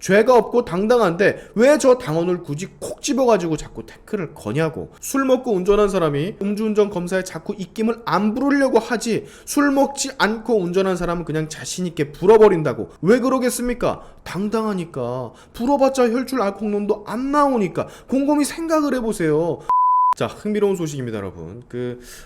죄가 없고 당당한데 왜 저 당원을 굳이 콕 집어가지고 자꾸 태클을 거냐고. 술 먹고 운전한 사람이 음주운전 검사에 자꾸 입김을 안 부르려고 하지, 술 먹지 않고 운전한 사람은 그냥 자신있게 불어버린다고. 왜 그러겠습니까? 당당하니까. 불어봤자 혈중 알코올농도 안 나오니까. 곰곰이 생각을 해보세요. 자, 흥미로운 소식입니다, 여러분.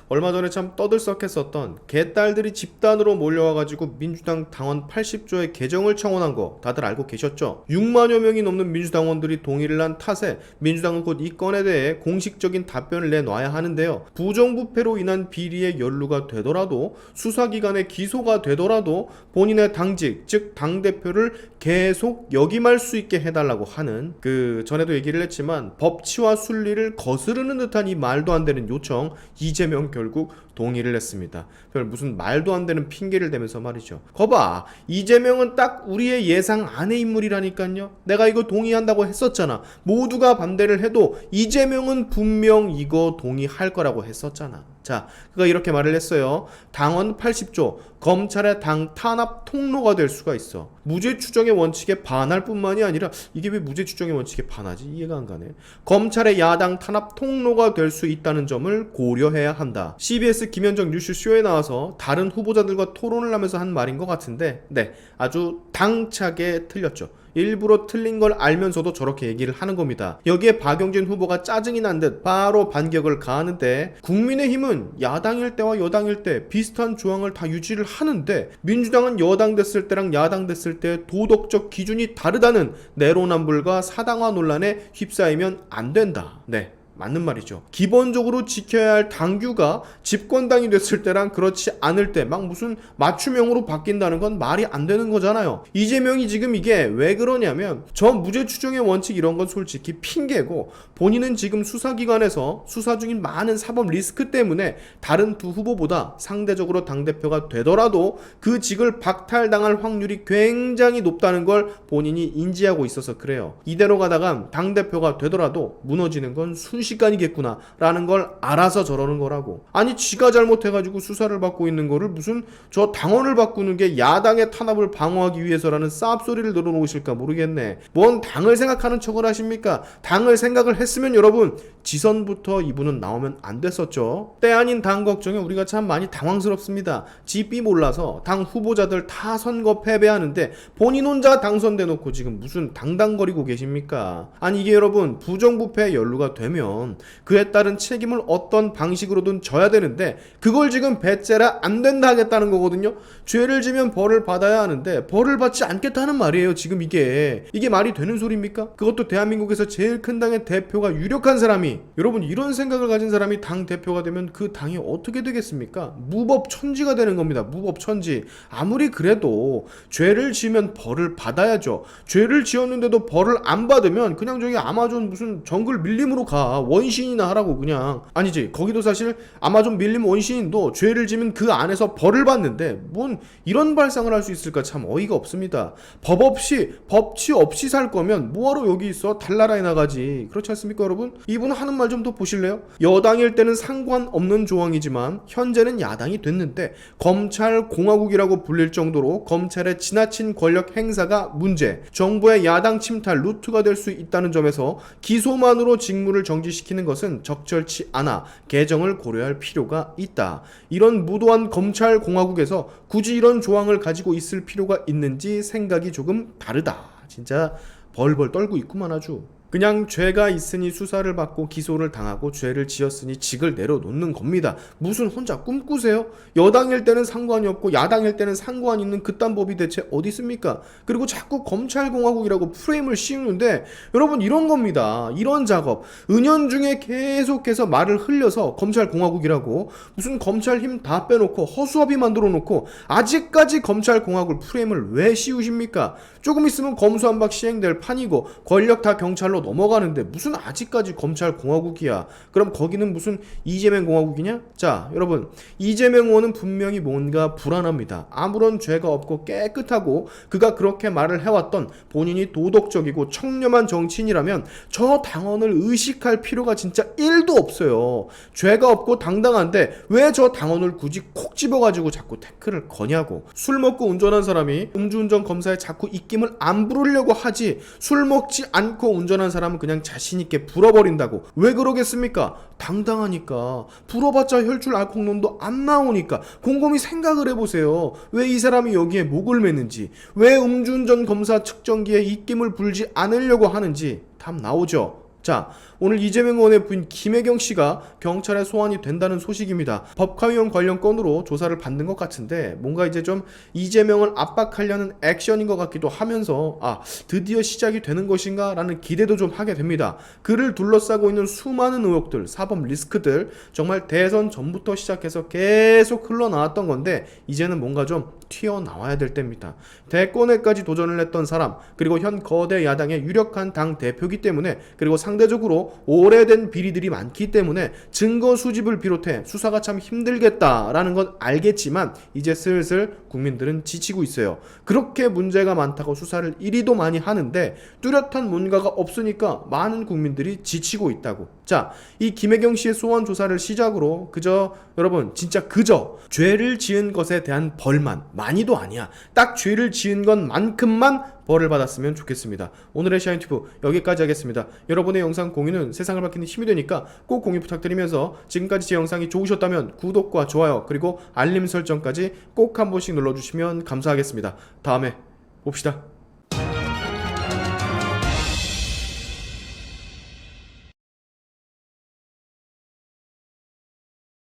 얼마 전에 참 떠들썩했었던 개딸들이 집단으로 몰려와가지고 민주당 당원 80조의 개정을 청원한 거 다들 알고 계셨죠? 6만여 명이 넘는 민주당원들이 동의를 한 탓에 민주당은 곧 이 건에 대해 공식적인 답변을 내놔야 하는데요. 부정부패로 인한 비리에 연루가 되더라도, 수사기관에 기소가 되더라도 본인의 당직, 즉 당대표를 계속 역임할 수 있게 해달라고 하는, 전에도 얘기를 했지만 법치와 순리를 거스르는 듯한 이 말도 안 되는 요청, 이재명 결국 동의를 했습니다. 별 무슨 말도 안 되는 핑계를 대면서 말이죠. 거봐, 이재명은 딱 우리의 예상 안의 인물이라니까요. 내가 이거 동의한다고 했었잖아. 모두가 반대를 해도 이재명은 분명 이거 동의할 거라고 했었잖아. 자, 그가 이렇게 말을 했어요. 당원 80조, 검찰의 당 탄압 통로가 될 수가 있어. 무죄 추정의 원칙에 반할 뿐만이 아니라, 이게 왜 무죄 추정의 원칙에 반하지? 이해가 안 가네. 검찰의 야당 탄압 통로가 될 수 있다는 점을 고려해야 한다. CBS 김현정 뉴스쇼에 나와서 다른 후보자들과 토론을 하면서 한 말인 것 같은데, 네, 아주 당차게 틀렸죠. 일부러 틀린 걸 알면서도 저렇게 얘기를 하는 겁니다. 여기에 박용진 후보가 짜증이 난 듯 바로 반격을 가하는데, 국민의힘은 야당일 때와 여당일 때 비슷한 조항을 다 유지를 하는데, 민주당은 여당 됐을 때랑 야당 됐을 때 도덕적 기준이 다르다는 내로남불과 사당화 논란에 휩싸이면 안 된다. 네, 맞는 말이죠. 기본적으로 지켜야 할 당규가 집권당이 됐을 때랑 그렇지 않을 때 막 무슨 맞춤형으로 바뀐다는 건 말이 안 되는 거잖아요. 이재명이 지금 이게 왜 그러냐면, 저 무죄 추정의 원칙 이런 건 솔직히 핑계고, 본인은 지금 수사기관에서 수사 중인 많은 사법 리스크 때문에 다른 두 후보보다 상대적으로 당대표가 되더라도 그 직을 박탈당할 확률이 굉장히 높다는 걸 본인이 인지하고 있어서 그래요. 이대로 가다간 당대표가 되더라도 무너지는 건 순식간이겠구나 라는 걸 알아서 저러는 거라고. 아니, 지가 잘못해가지고 수사를 받고 있는 거를 무슨 저 당원을 바꾸는 게 야당의 탄압을 방어하기 위해서라는 쌉소리를 늘어놓으실까 모르겠네. 뭔 당을 생각하는 척을 하십니까? 당을 생각을 했으면 여러분, 지선부터 이분은 나오면 안 됐었죠. 때 아닌 당 걱정에 우리가 참 많이 당황스럽습니다. 지삐 몰라서 당 후보자들 다 선거 패배하는데 본인 혼자 당선돼 놓고 지금 무슨 당당거리고 계십니까? 아니, 이게 여러분, 부정부패에 연루가 되면 그에 따른 책임을 어떤 방식으로든 져야 되는데, 그걸 지금 배째라 안 된다 하겠다는 거거든요. 죄를 지면 벌을 받아야 하는데 벌을 받지 않겠다는 말이에요. 지금 이게 말이 되는 소리입니까? 그것도 대한민국에서 제일 큰 당의 대표가 유력한 사람이, 여러분, 이런 생각을 가진 사람이 당 대표가 되면 그 당이 어떻게 되겠습니까? 무법천지가 되는 겁니다. 무법천지. 아무리 그래도 죄를 지으면 벌을 받아야죠. 죄를 지었는데도 벌을 안 받으면 그냥 저기 아마존 무슨 정글 밀림으로 가. 원신이나 하라고 그냥. 아니지, 거기도 사실 아마존 밀림 원신인도 죄를 지면 그 안에서 벌을 받는데 뭔 이런 발상을 할 수 있을까? 참 어이가 없습니다. 법 없이, 법치 없이 살 거면 뭐하러 여기 있어? 달나라에 나가지. 그렇지 않습니까, 여러분? 이분 하는 말 좀 더 보실래요? 여당일 때는 상관없는 조항이지만 현재는 야당이 됐는데 검찰공화국이라고 불릴 정도로 검찰의 지나친 권력 행사가 문제, 정부의 야당 침탈 루트가 될 수 있다는 점에서 기소만으로 직무를 정지시키는 것은 적절치 않아 개정을 고려할 필요가 있다. 이런 무도한 검찰공화국에서 굳이 이런 조항을 가지고 있을 필요가 있는지 생각이 조금 다르다. 진짜 벌벌 떨고 있구만 아주. 그냥 죄가 있으니 수사를 받고 기소를 당하고 죄를 지었으니 직을 내려놓는 겁니다. 무슨 혼자 꿈꾸세요? 여당일 때는 상관이 없고 야당일 때는 상관이 있는 그딴 법이 대체 어디 있습니까? 그리고 자꾸 검찰공화국이라고 프레임을 씌우는데, 여러분, 이런 겁니다. 이런 작업. 은연중에 계속해서 말을 흘려서 검찰공화국이라고 무슨 검찰 힘 다 빼놓고 허수아비 만들어 놓고 아직까지 검찰공화국 프레임을 왜 씌우십니까? 조금 있으면 검수완박 시행될 판이고 권력 다 경찰로 검찰로 넘어가는데 무슨 아직까지 검찰 공화국이야. 그럼 거기는 무슨 이재명 공화국이냐? 자, 여러분, 이재명 의원은 분명히 뭔가 불안합니다. 아무런 죄가 없고 깨끗하고 그가 그렇게 말을 해왔던 본인이 도덕적이고 청렴한 정치인이라면 저 당원을 의식할 필요가 진짜 1도 없어요. 죄가 없고 당당한데 왜 저 당원을 굳이 콕 집어가지고 자꾸 태클을 거냐고. 술 먹고 운전한 사람이 음주운전 검사에 자꾸 입김을 안 부르려고 하지, 술 먹지 않고 운전한 사람은 그냥 자신있게 불어버린다고. 왜 그러겠습니까? 당당하니까. 불어봤자 혈중 알코올농도 안 나오니까. 곰곰이 생각을 해보세요. 왜 이 사람이 여기에 목을 매는지, 왜 음주운전 검사 측정기에 입김을 불지 않으려고 하는지 답 나오죠. 자, 오늘 이재명 의원의 부인 김혜경 씨가 경찰에 소환이 된다는 소식입니다. 법카위원 관련 건으로 조사를 받는 것 같은데 뭔가 이제 좀 이재명을 압박하려는 액션인 것 같기도 하면서 드디어 시작이 되는 것인가 라는 기대도 좀 하게 됩니다. 그를 둘러싸고 있는 수많은 의혹들, 사법 리스크들, 정말 대선 전부터 시작해서 계속 흘러나왔던 건데 이제는 뭔가 좀 튀어나와야 될 때입니다. 대권에까지 도전을 했던 사람, 그리고 현 거대 야당의 유력한 당 대표이기 때문에, 그리고 상대적으로 오래된 비리들이 많기 때문에 증거 수집을 비롯해 수사가 참 힘들겠다라는 건 알겠지만 이제 슬슬 국민들은 지치고 있어요. 그렇게 문제가 많다고 수사를 이리도 많이 하는데 뚜렷한 뭔가가 없으니까 많은 국민들이 지치고 있다고. 자, 이 김혜경 씨의 소환 조사를 시작으로 여러분 진짜 죄를 지은 것에 대한 벌만, 많이도 아니야, 딱 죄를 지은 것만큼만 벌을 받았으면 좋겠습니다. 오늘의 샤인튜브 여기까지 하겠습니다. 여러분의 영상 공유는 세상을 밝히는 힘이 되니까 꼭 공유 부탁드리면서 지금까지 제 영상이 좋으셨다면 구독과 좋아요 그리고 알림 설정까지 꼭 한 번씩 눌러주시면 감사하겠습니다. 다음에 봅시다.